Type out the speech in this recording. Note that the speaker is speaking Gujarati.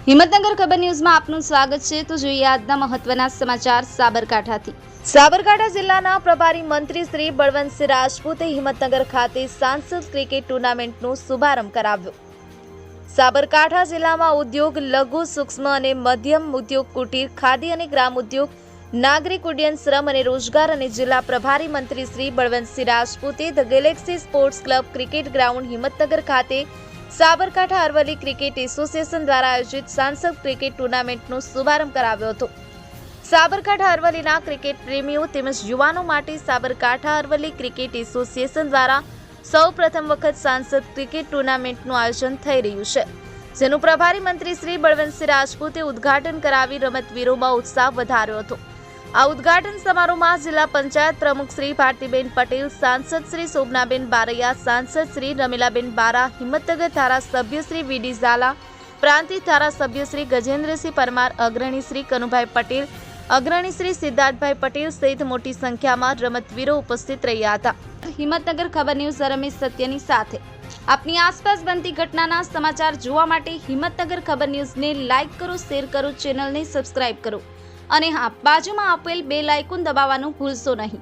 હિંમતનગર ખબર ન્યૂઝમાં આપનું સ્વાગત છે। તો જોઈએ આજના મહત્વના સમાચાર સાબરકાંઠાથી। સાબરકાંઠા જિલ્લાના પ્રભારી મંત્રી શ્રી બળવંતસિંહ રાજપૂતે હિંમતનગર ખાતે સાંસદ ક્રિકેટ ટુર્નામેન્ટનો શુભારંભ કરાવ્યો। સાબરકાંઠા જિલ્લામાં ઉદ્યોગ, લઘુ, સૂક્ષ્મ અને મધ્યમ ઉદ્યોગ, કુટીર, ખાદી અને ગ્રામ ઉદ્યોગ, નાગરિક ઉડ્ડયન, શ્રમ અને રોજગાર અને જિલ્લા પ્રભારી મંત્રી શ્રી બળવંતસિંહ રાજપૂતે the Galaxy sports club cricket ground Himmatnagar ખાતે સાબરકાંઠા અરવલ્લી ક્રિકેટ એસોસિએશન દ્વારા આયોજિત સાંસદ ક્રિકેટ ટુર્નામેન્ટનો શુભારંભ કરાવ્યો હતો। સાબરકાંઠા અરવલ્લીના ક્રિકેટ પ્રેમીઓ તેમજ યુવાનો માટે સાબરકાંઠા અરવલ્લી ક્રિકેટ એસોસિએશન દ્વારા સૌપ્રથમ વખત સાંસદ ક્રિકેટ ટુર્નામેન્ટનું આયોજન થઈ રહ્યું છે, જેનું પ્રભારી મંત્રી શ્રી બળવંતસિંહ રાજપૂતે ઉદ્ઘાટન કરાવી રમતવીરોમાં ઉત્સાહ વધાર્યો હતો। આ ઉદ્ઘાટન સમારોહમાં જિલ્લા પંચાયત પ્રમુખ શ્રી ભારતીબેન પટેલ, સાંસદ શ્રી શોભનાબેન બારૈયા, સાંસદ શ્રી રમીલાબેન બારા, હિંમતનગર ધારાસભ્ય શ્રી વીડી ઝાલા, પ્રાંતિજ ધારાસભ્ય શ્રી ગજેન્દ્રસિંહ પરમાર, અગ્રણી શ્રી કનુભાઈ પટેલ, અગ્રણી શ્રી સિદ્ધાર્થભાઈ પટેલ સહિત મોટી સંખ્યામાં રમતવીરો ઉપસ્થિત રહ્યા હતા। હિંમતનગર ખબર ન્યૂઝ રમેશ સત્યની સાથે આપની આસપાસ બનતી ઘટનાના સમાચાર જોવા માટે હિંમતનગર ખબર ન્યૂઝને લાઇક કરો, શેર કરો, ચેનલને સબસ્ક્રાઇબ કરો અને હા, બાજુમાં આપેલ બેલ આઇકોન દબાવવાનું ભૂલશો નહીં।